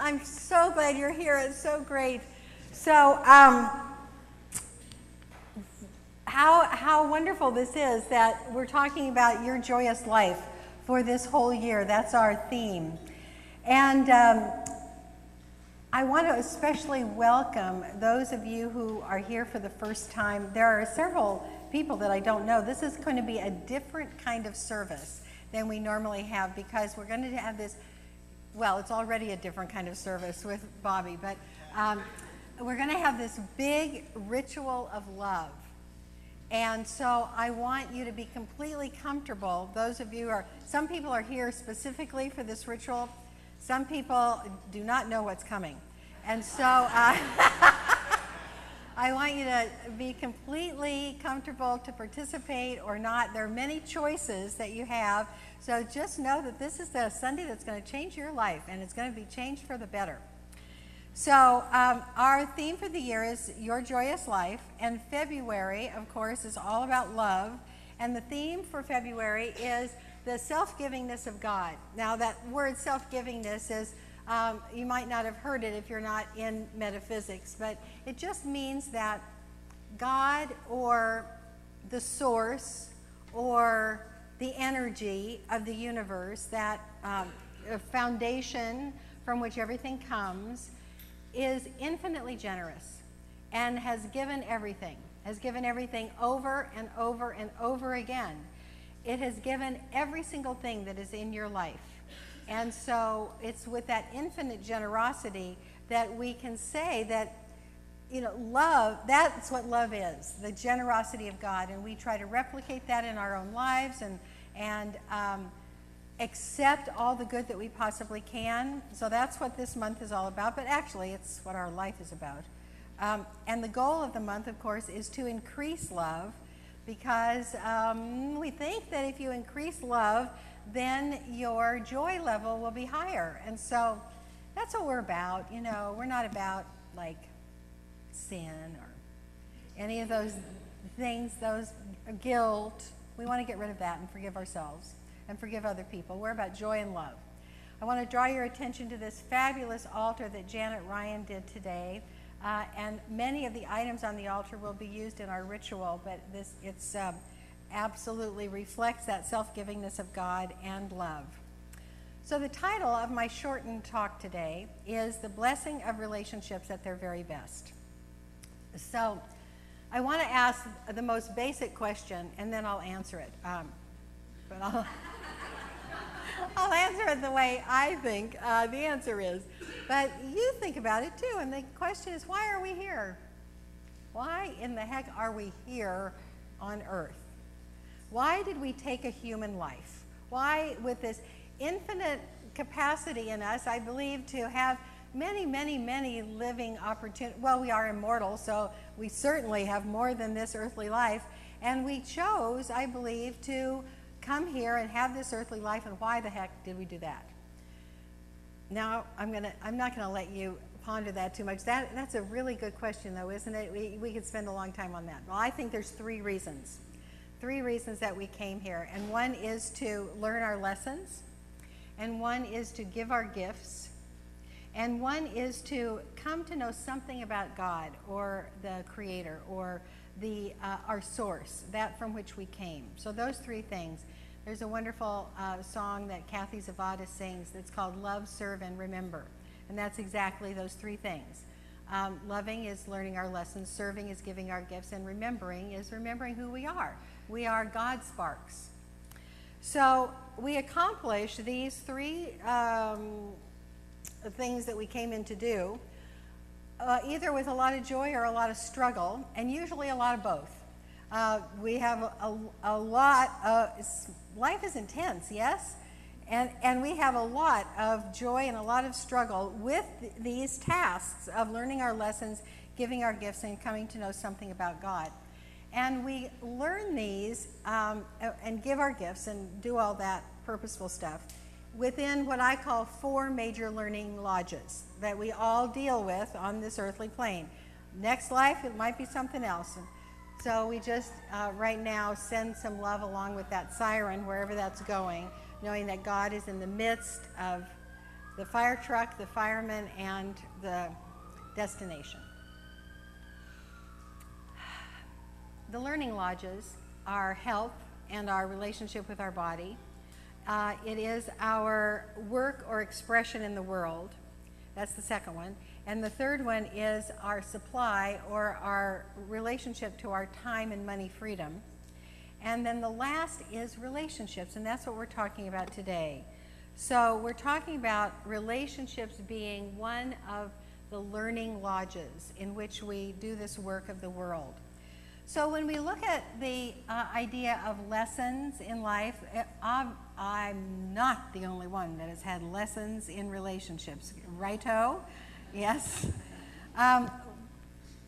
I'm so glad you're here. It's so great. So, how wonderful this is that we're talking about your joyous life for this whole year. That's our theme. And I want to especially welcome those of you who are here for the first time. There are several people that I don't know. This is going to be a different kind of service than we normally have, because we're going to have this, well, it's already a different kind of service with Bobby, but we're going to have this big ritual of love. And so I want you to be completely comfortable. Those of you some people are here specifically for this ritual. Some people do not know what's coming. And so I want you to be completely comfortable to participate or not. There are many choices that you have. So just know that this is the Sunday that's going to change your life, and it's going to be changed for the better. So our theme for the year is Your Joyous Life, and February, of course, is all about love. And the theme for February is the self-givingness of God. Now, that word self-givingness is, you might not have heard it if you're not in metaphysics, but it just means that God, or the source, or the energy of the universe, that foundation from which everything comes, is infinitely generous and has given everything over and over and over again. It has given every single thing that is in your life. And so it's with that infinite generosity that we can say that, you know, love, that's what love is, the generosity of God. And we try to replicate that in our own lives and accept all the good that we possibly can. So that's what this month is all about, but actually it's what our life is about. And the goal of the month, of course, is to increase love, because we think that if you increase love, then your joy level will be higher. And so that's what we're about. You know, we're not about like sin or any of those things, those guilt. We want to get rid of that and forgive ourselves and forgive other people. We're about joy and love. I want to draw your attention to this fabulous altar that Janet Ryan did today. And many of the items on the altar will be used in our ritual, but it's absolutely reflects that self-givingness of God and love. So the title of my shortened talk today is The Blessing of Relationships at Their Very Best. So I want to ask the most basic question, and then I'll answer it. But I'll answer it the way I think the answer is. But you think about it too, and the question is, why are we here? Why in the heck are we here on earth? Why did we take a human life? Why, with this infinite capacity in us, I believe, to have many, many, many living opportunities. Well, we are immortal, so we certainly have more than this earthly life. And we chose, I believe, to come here and have this earthly life, and why the heck did we do that? Now, I'm not gonna let you ponder that too much. That's a really good question, though, isn't it? We could spend a long time on that. Well, I think there's three reasons that we came here, and one is to learn our lessons, and one is to give our gifts, and one is to come to know something about God, or the Creator, or our source, that from which we came. So those three things. There's a wonderful song that Kathy Zavada sings that's called Love, Serve, and Remember. And that's exactly those three things. Loving is learning our lessons, serving is giving our gifts, and remembering is remembering who we are. We are God sparks. So we accomplish these three things that we came in to do, either with a lot of joy or a lot of struggle, and usually a lot of both. We have a lot of, life is intense, yes? And we have a lot of joy and a lot of struggle with these tasks of learning our lessons, giving our gifts, and coming to know something about God. And we learn these and give our gifts and do all that purposeful stuff within what I call 4 major learning lodges that we all deal with on this earthly plane. Next life, it might be something else. So we just right now send some love along with that siren wherever that's going, knowing that God is in the midst of the fire truck, the fireman, and the destination. The learning lodges are health and our relationship with our body. It is our work or expression in the world. That's the second one. And the third one is our supply or our relationship to our time and money freedom. And then the last is relationships, and that's what we're talking about today. So we're talking about relationships being one of the learning lodges in which we do this work of the world. So when we look at the idea of lessons in life, I'm not the only one that has had lessons in relationships. Righto? Yes.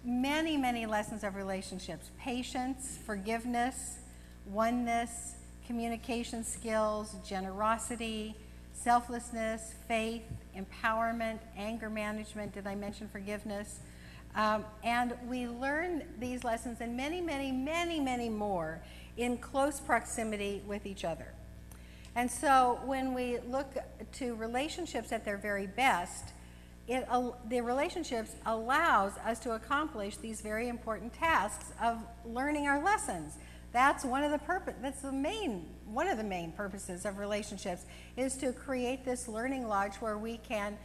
Many, many lessons of relationships. Patience, forgiveness, oneness, communication skills, generosity, selflessness, faith, empowerment, anger management. Did I mention forgiveness? And we learn these lessons and many, many, many, many more in close proximity with each other. And so when we look to relationships at their very best, the relationships allows us to accomplish these very important tasks of learning our lessons. That's one of the main purposes of relationships, is to create this learning lodge where we can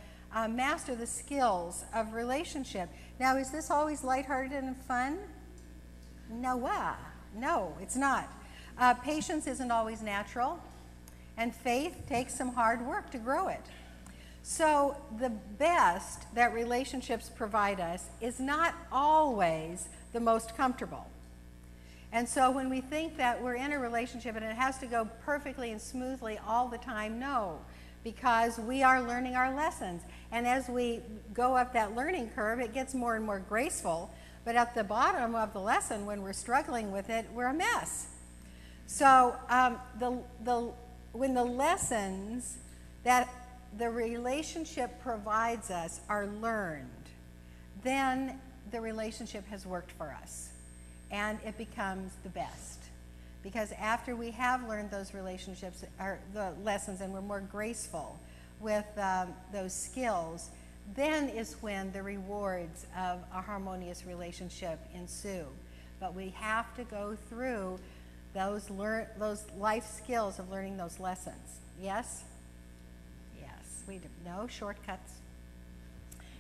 master the skills of relationship. Now, is this always lighthearted and fun? No, it's not. Patience isn't always natural, and faith takes some hard work to grow it. So the best that relationships provide us is not always the most comfortable. And so when we think that we're in a relationship and it has to go perfectly and smoothly all the time, no, because we are learning our lessons. And as we go up that learning curve, it gets more and more graceful. But at the bottom of the lesson, when we're struggling with it, we're a mess. So when the lessons that the relationship provides us are learned, then the relationship has worked for us. And it becomes the best. Because after we have learned those relationships, or the lessons, and we're more graceful with those skills, then is when the rewards of a harmonious relationship ensue. But we have to go through those life skills of learning those lessons. Yes? Yes, we do. No shortcuts.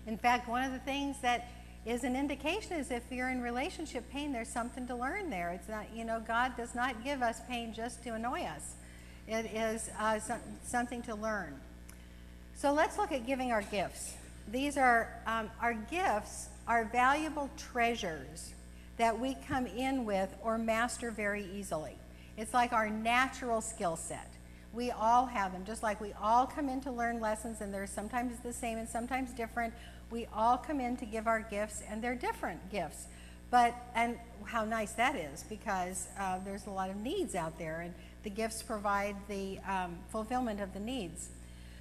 In fact, one of the things that is an indication is if you're in relationship pain, there's something to learn there. It's not, God does not give us pain just to annoy us. It is something to learn. So let's look at giving our gifts. These are, our gifts are valuable treasures that we come in with or master very easily. It's like our natural skill set. We all have them, just like we all come in to learn lessons, and they're sometimes the same and sometimes different. We all come in to give our gifts, and they're different gifts. And how nice that is, because there's a lot of needs out there, and the gifts provide the fulfillment of the needs.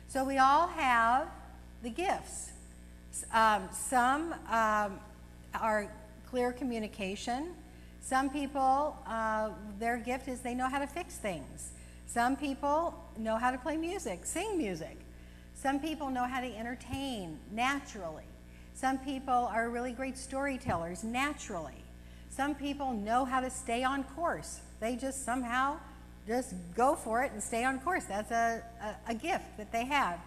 So we all have the gifts. Some are clear communication. Some people, their gift is they know how to fix things. Some people know how to play music, sing music. Some people know how to entertain naturally. Some people are really great storytellers naturally. Some people know how to stay on course. They just somehow just go for it and stay on course. That's a gift that they have.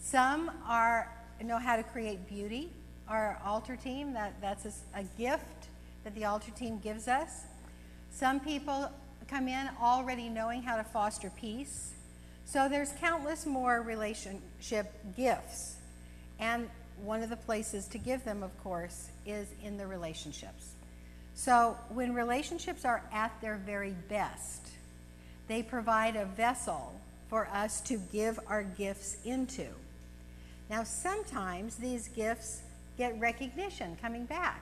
Some know how to create beauty. Our altar team, that's a gift that the altar team gives us. Some people come in already knowing how to foster peace. So there's countless more relationship gifts. And one of the places to give them, of course, is in the relationships. So when relationships are at their very best, they provide a vessel for us to give our gifts into. Now, sometimes these gifts get recognition coming back,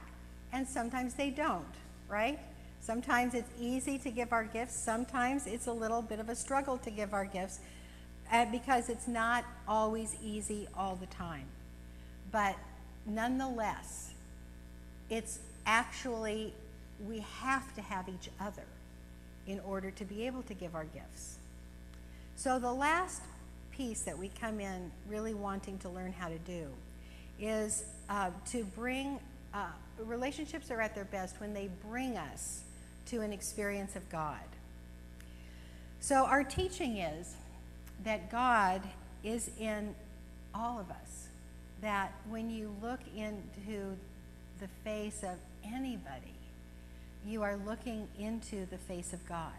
and sometimes they don't, right? Sometimes it's easy to give our gifts. Sometimes it's a little bit of a struggle to give our gifts because it's not always easy all the time. But nonetheless, it's actually, we have to have each other in order to be able to give our gifts. So the last piece that we come in really wanting to learn how to do is to bring, relationships are at their best when they bring us to an experience of God. So our teaching is that God is in all of us, that when you look into the face of anybody, you are looking into the face of God.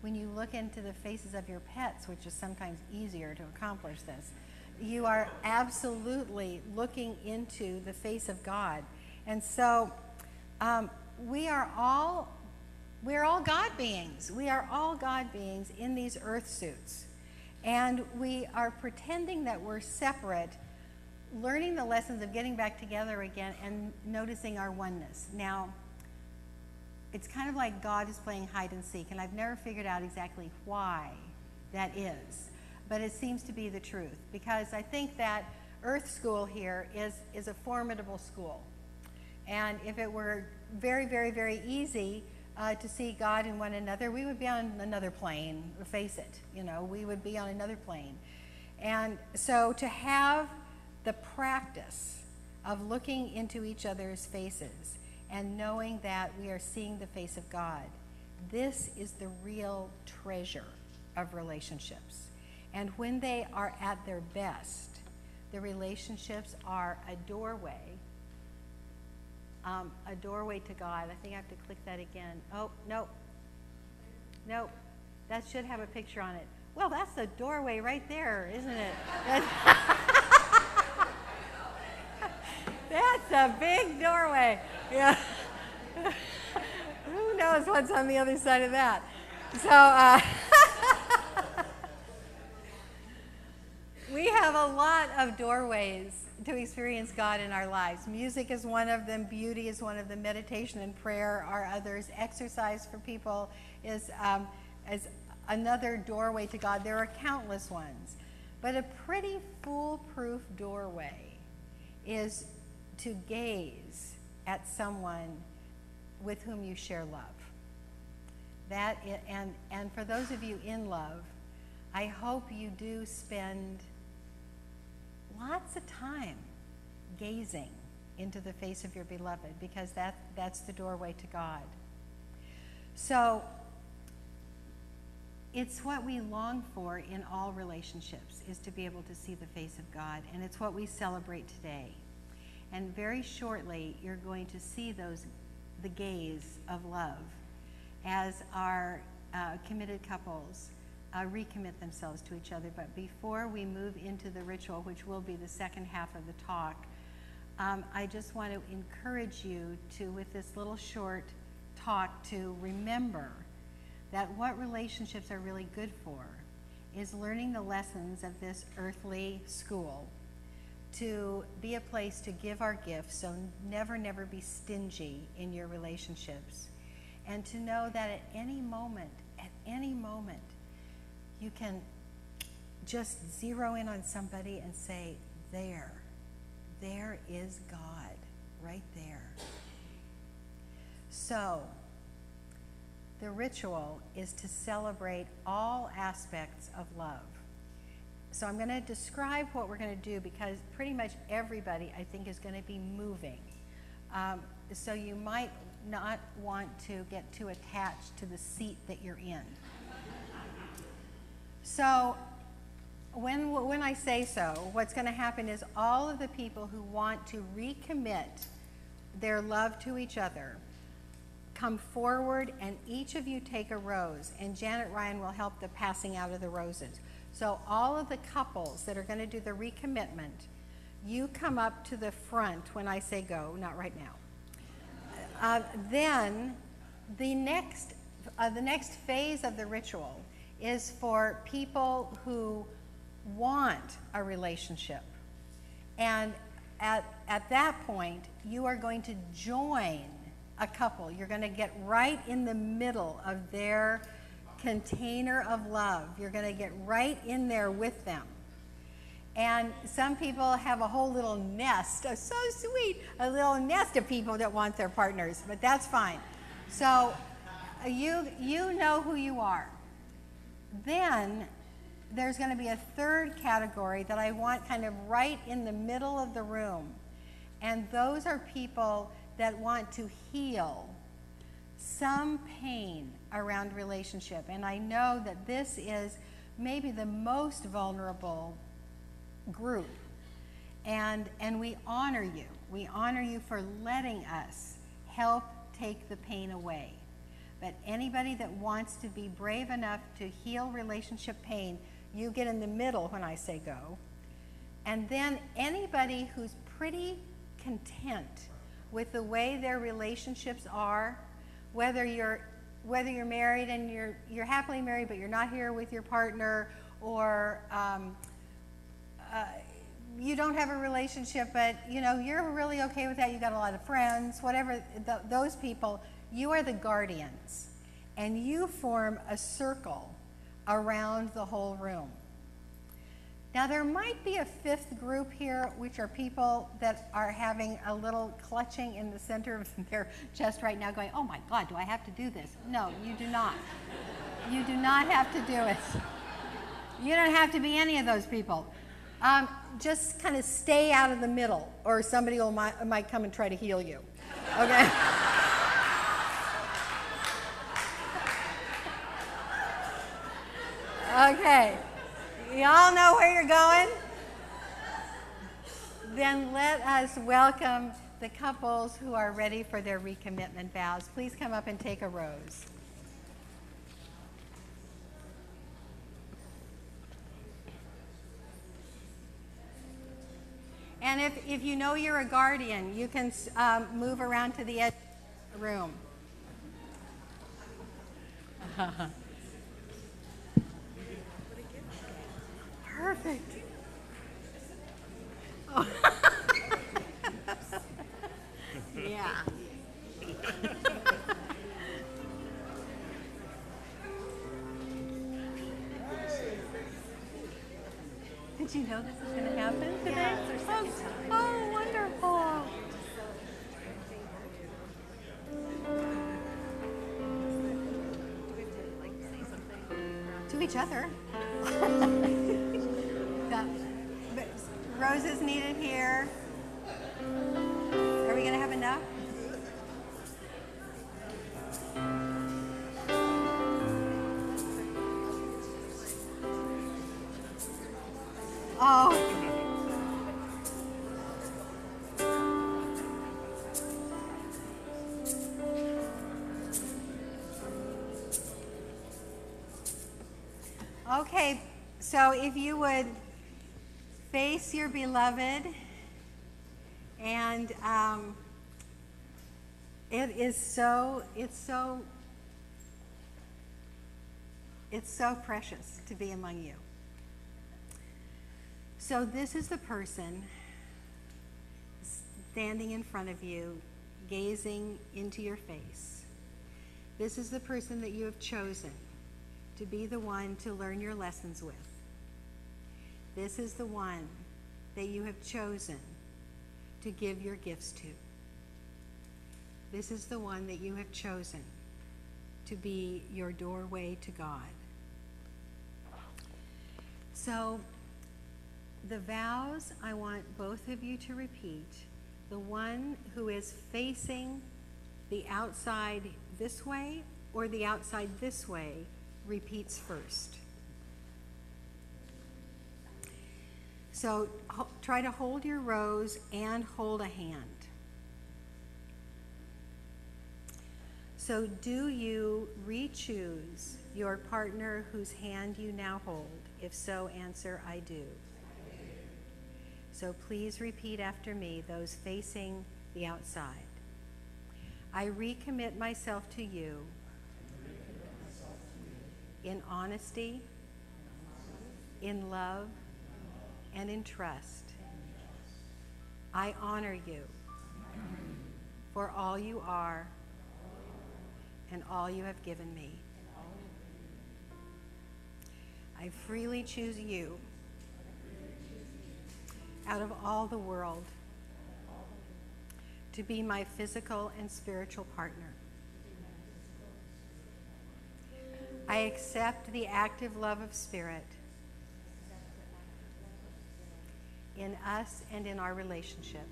When you look into the faces of your pets, which is sometimes easier to accomplish this, you are absolutely looking into the face of God. And so we're all God beings. We are all God beings in these earth suits. And we are pretending that we're separate, learning the lessons of getting back together again and noticing our oneness. Now, it's kind of like God is playing hide and seek, and I've never figured out exactly why that is. But it seems to be the truth, because I think that Earth School here is a formidable school. And if it were very, very, very easy to see God in one another, we would be on another plane, face it, we would be on another plane. And so to have the practice of looking into each other's faces and knowing that we are seeing the face of God, this is the real treasure of relationships. And when they are at their best, the relationships are a doorway to God. I think I have to click that again. Oh, no, that should have a picture on it. Well, that's the doorway right there, isn't it? That's a big doorway. Yeah. Who knows what's on the other side of that? So we have a lot of doorways to experience God in our lives. Music is one of them. Beauty is one of them. Meditation and prayer are others. Exercise for people is another doorway to God. There are countless ones. But a pretty foolproof doorway is to gaze at someone with whom you share love. And for those of you in love, I hope you do spend lots of time gazing into the face of your beloved, because that's the doorway to God. So it's what we long for in all relationships, is to be able to see the face of God, and it's what we celebrate today. And very shortly, you're going to see the gaze of love as our committed couples recommit themselves to each other. But before we move into the ritual, which will be the second half of the talk, I just want to encourage you to, with this little short talk, to remember that what relationships are really good for is learning the lessons of this earthly school, to be a place to give our gifts, so never, never be stingy in your relationships, and to know that at any moment, you can just zero in on somebody and say, there is God, right there. So, the ritual is to celebrate all aspects of love. So I'm going to describe what we're going to do, because pretty much everybody, I think, is going to be moving. So you might not want to get too attached to the seat that you're in. So when I say so, what's going to happen is all of the people who want to recommit their love to each other come forward, and each of you take a rose, and Janet Ryan will help the passing out of the roses. So all of the couples that are going to do the recommitment, you come up to the front when I say go, not right now. Then the next phase of the ritual is for people who want a relationship. And at that point, you are going to join a couple. You're going to get right in the middle of their container of love. You're going to get right in there with them. And some people have a whole little nest, oh, so sweet, a little nest of people that want their partners, but that's fine. So you know who you are. Then there's going to be a third category that I want kind of right in the middle of the room. And those are people that want to heal some pain around relationship. And I know that this is maybe the most vulnerable group. And we honor you. We honor you for letting us help take the pain away. But anybody that wants to be brave enough to heal relationship pain, you get in the middle when I say go. And then anybody who's pretty content with the way their relationships are, whether you're married and you're happily married but you're not here with your partner, or you don't have a relationship but you're really okay with that, you got a lot of friends, whatever, those people, you are the guardians, and you form a circle around the whole room. Now there might be a fifth group here, which are people that are having a little clutching in the center of their chest right now, going, oh my God, do I have to do this? No, you do not. You do not have to do it. You don't have to be any of those people. Just kind of stay out of the middle, or somebody might come and try to heal you. Okay? Okay. Y'all know where you're going? Then let us welcome the couples who are ready for their recommitment vows. Please come up and take a rose. And if you know you're a guardian, you can move around to the edge of the room. Perfect. Oh. Yeah. Did you know this is going to happen today? Yeah, it's our second time. Oh, wonderful. Do we have to say something? To each other. Roses needed here. Are we going to have enough? Oh. Okay, so if you would face your beloved, and it's so precious to be among you. So this is the person standing in front of you, gazing into your face. This is the person that you have chosen to be the one to learn your lessons with. This is the one that you have chosen to give your gifts to. This is the one that you have chosen to be your doorway to God. So the vows I want both of you to repeat. The one who is facing the outside this way or the outside this way repeats first. So try to hold your rose and hold a hand. So do you re-choose your partner whose hand you now hold? If so, answer, I do. So please repeat after me, those facing the outside. I recommit myself to you in honesty, in love, and in trust. I honor you for all you are and all you have given me. I freely choose you out of all the world to be my physical and spiritual partner. I accept the active love of spirit in us and in our relationship,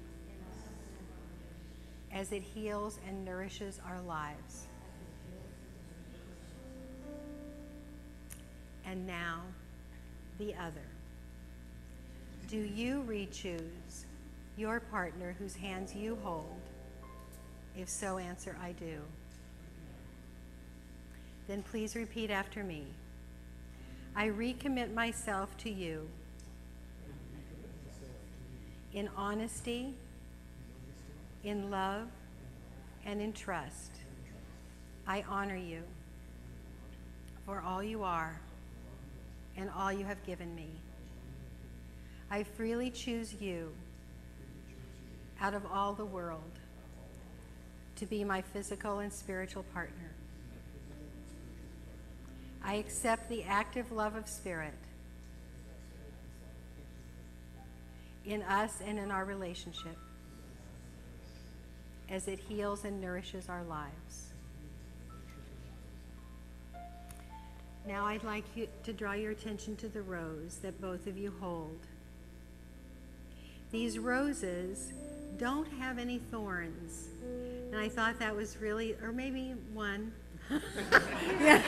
as it heals and nourishes our lives. And now, the other. Do you re-choose your partner whose hands you hold? If so, answer, I do. Then please repeat after me. I recommit myself to you in honesty, in love, and in trust. I honor you for all you are and all you have given me. I freely choose you out of all the world to be my physical and spiritual partner. I accept the active love of Spirit in us and in our relationship as it heals and nourishes our lives. Now I'd like you to draw your attention to the rose that both of you hold. These roses don't have any thorns. And I thought that was really, or maybe one. Yeah.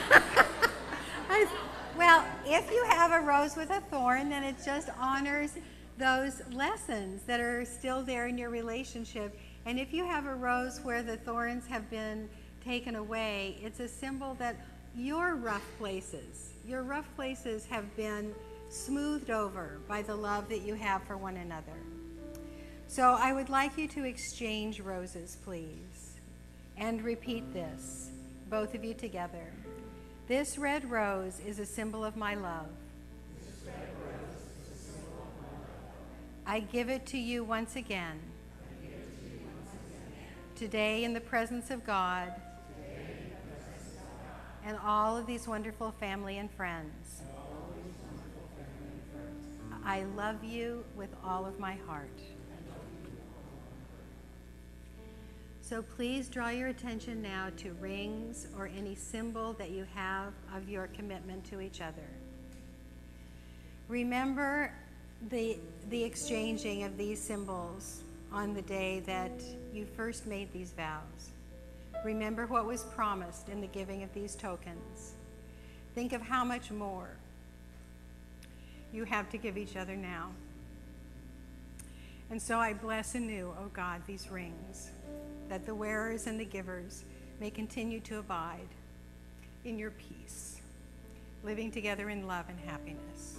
Well, if you have a rose with a thorn, then it just honors those lessons that are still there in your relationship. And if you have a rose where the thorns have been taken away, it's a symbol that your rough places have been smoothed over by the love that you have for one another. So I would like you to exchange roses, please, and repeat this, both of you together. This red rose is a symbol of my love. I give it to you once again. Today in the presence of God and all of these wonderful family and friends. I love you with all of my heart. So please draw your attention now to rings or any symbol that you have of your commitment to each other. Remember the exchanging of these symbols on the day that you first made these vows. Remember what was promised in the giving of these tokens. Think of how much more you have to give each other now. And so I bless anew, O God, these rings, that the wearers and the givers may continue to abide in your peace, living together in love and happiness.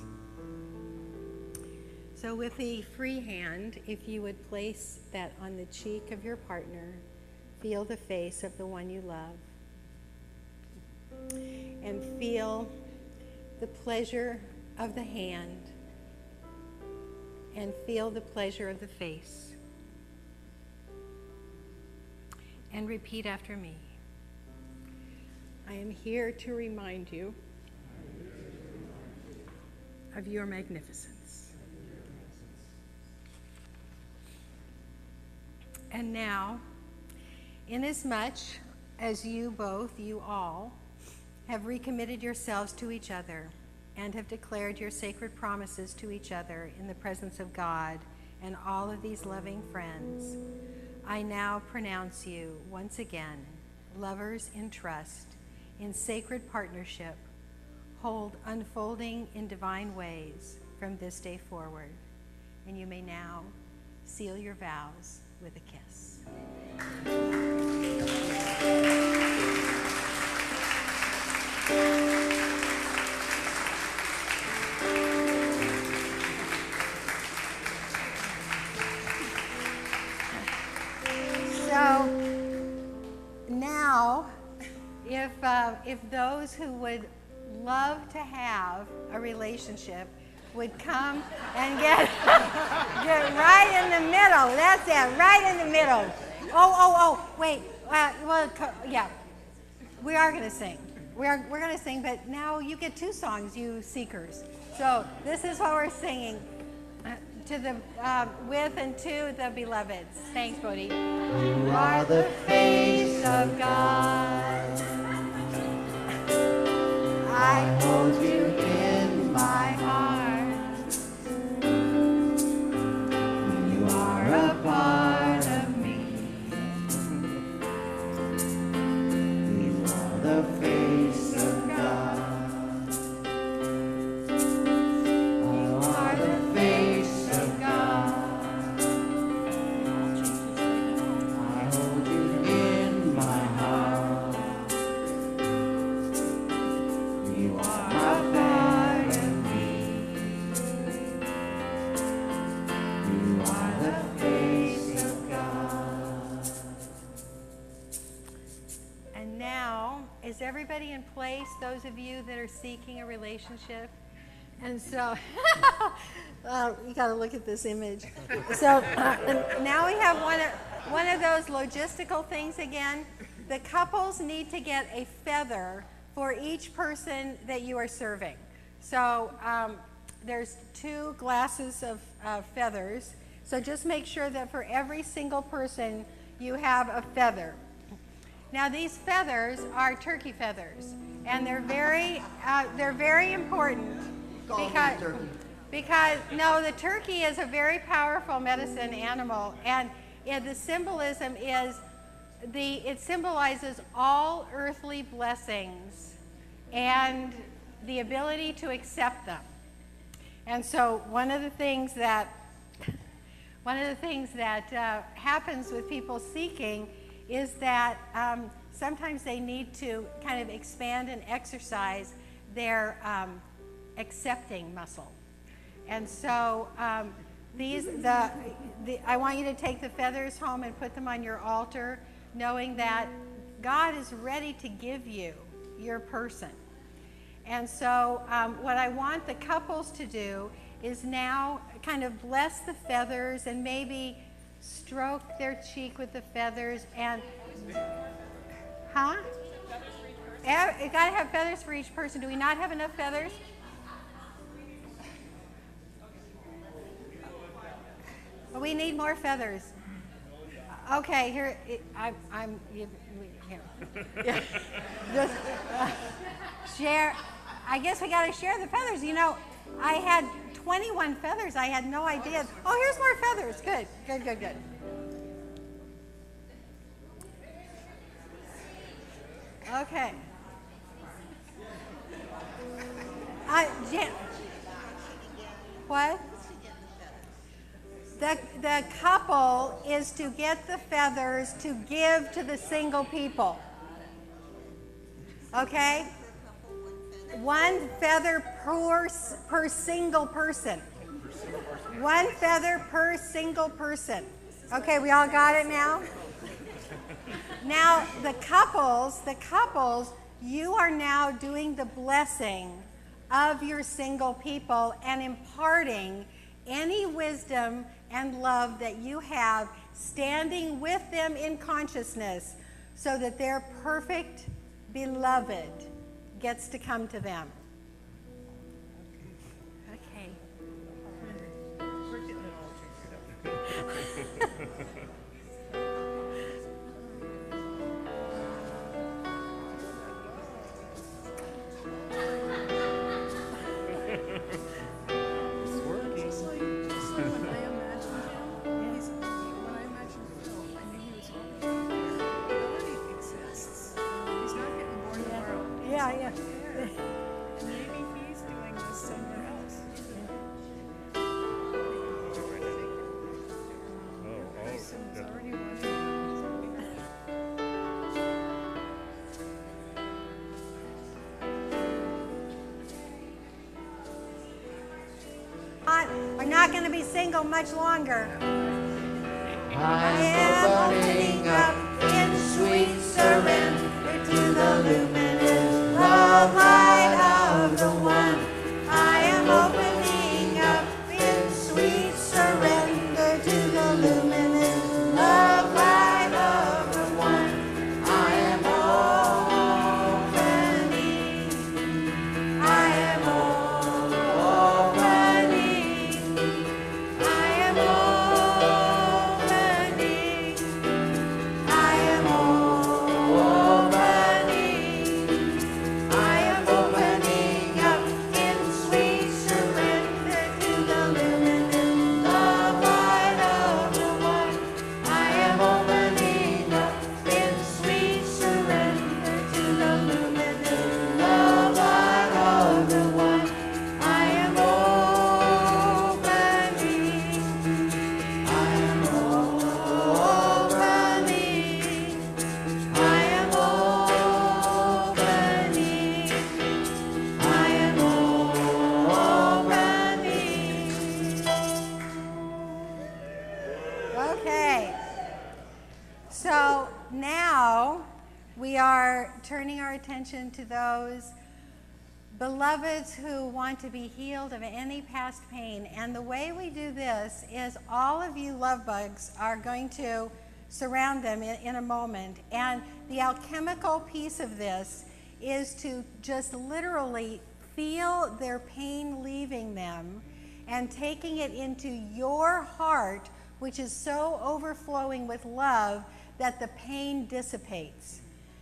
So with the free hand, if you would place that on the cheek of your partner, feel the face of the one you love, and feel the pleasure of the hand, and feel the pleasure of the face. And repeat after me. I am here to remind you of your magnificence. And now, inasmuch as you both, you all, have recommitted yourselves to each other and have declared your sacred promises to each other in the presence of God and all of these loving friends, I now pronounce you once again lovers in trust, in sacred partnership, hold unfolding in divine ways from this day forward. And you may now seal your vows with a kiss. So now, if those who would love to have a relationship would come and get right in the middle. That's it, right in the middle. Wait. Yeah, we are going to sing. We're going to sing, but now you get two songs, you seekers. So this is what we're singing to the with and to the beloveds. Thanks, Bodhi. You are the face of God. I hold you in my heart. everybody in place, those of you that are seeking a relationship? And so, you got to look at this image. So now we have one of those logistical things again. The couples need to get a feather for each person that you are serving. So there's 2 glasses of feathers. So just make sure that for every single person you have a feather. Now these feathers are turkey feathers, and they're very important because no, the turkey is a very powerful medicine animal, and the symbolism is it symbolizes all earthly blessings and the ability to accept them. And so one of the things that happens with people seeking is that sometimes they need to kind of expand and exercise their accepting muscle. And so I want you to take the feathers home and put them on your altar, knowing that God is ready to give you your person. And so what I want the couples to do is now kind of bless the feathers and maybe stroke their cheek with the feathers and, You got to have feathers for each person. Do we not have enough feathers? We need more feathers. Okay, here, here. Yeah. Just, share. I guess we got to share the feathers. You know, I had 21 feathers. I had no idea. Oh, here's more feathers. Good, good, good, good. Okay. What? The couple is to get the feathers to give to the single people. Okay? 1 feather per single person. 1 feather per single person. Okay, we all got it now? Now, the couples, you are now doing the blessing of your single people and imparting any wisdom and love that you have, standing with them in consciousness so that their perfect beloved gets to come to them. Okay. We're getting it all figured out. Are not going to be single much longer. I am opening up in sweet surrender to the luminous love light of the one. I am opening up in sweet surrender to the luminous love light of the one. I am opening. I am we are turning our attention to those beloveds who want to be healed of any past pain. And the way we do this is all of you love bugs are going to surround them in a moment. And the alchemical piece of this is to just literally feel their pain leaving them and taking it into your heart, which is so overflowing with love that the pain dissipates.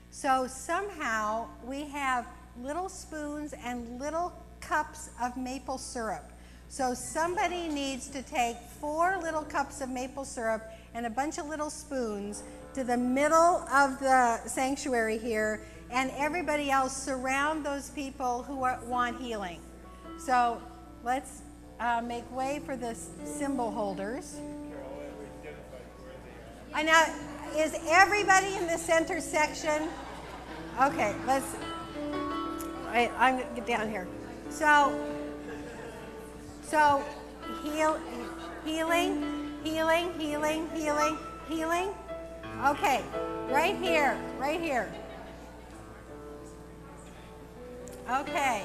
So somehow we have little spoons and little cups of maple syrup. So somebody needs to take 4 little cups of maple syrup and a bunch of little spoons to the middle of the sanctuary here, and everybody else surround those people who want healing. So let's make way for the symbol holders. I know, is everybody in the center section? Okay, I'm gonna get down here. So healing. Okay, right here. Okay.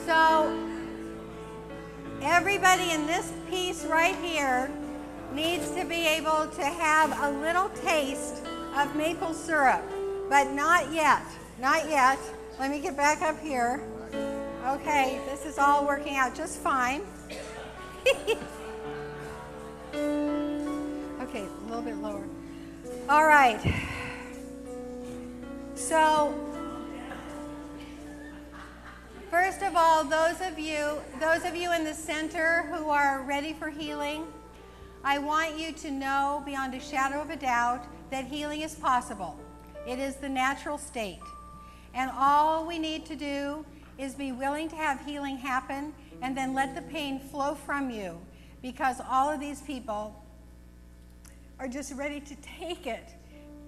So everybody in this piece right here needs to be able to have a little taste of maple syrup, but not yet. Let me get back up here. Okay, this is all working out just fine. Okay, a little bit lower. All right. So, first of all, those of you in the center who are ready for healing, I want you to know beyond a shadow of a doubt that healing is possible. It is the natural state. And all we need to do is be willing to have healing happen and then let the pain flow from you, because all of these people are just ready to take it,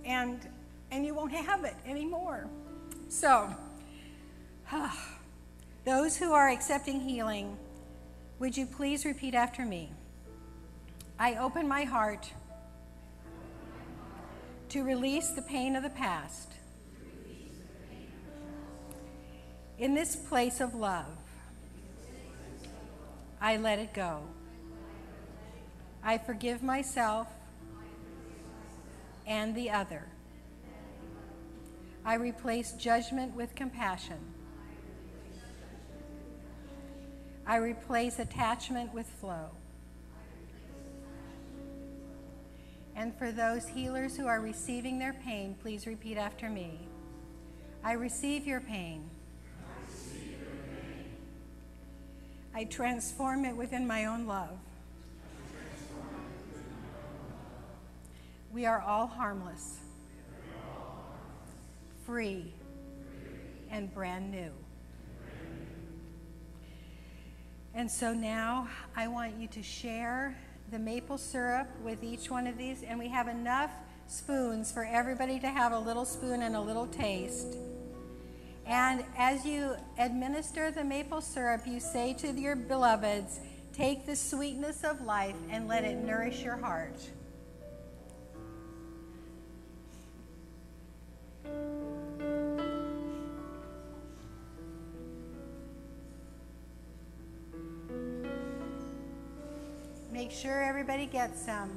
and you won't have it anymore. So, those who are accepting healing, would you please repeat after me? I open my heart to release the pain of the past. In this place of love, I let it go. I forgive myself and the other. I replace judgment with compassion. I replace attachment with flow. And for those healers who are receiving their pain, please repeat after me. I receive your pain. I transform it within my own love. We are all harmless, free, and brand new. And so now I want you to share the maple syrup with each one of these, and we have enough spoons for everybody to have a little spoon and a little taste. And as you administer the maple syrup, you say to your beloveds, take the sweetness of life and let it nourish your heart. Make sure everybody gets some.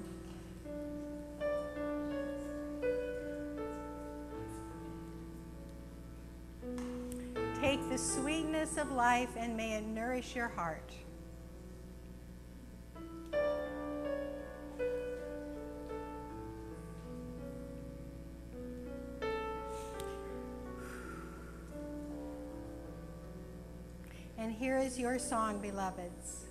Take the sweetness of life and may it nourish your heart. And here is your song, beloveds.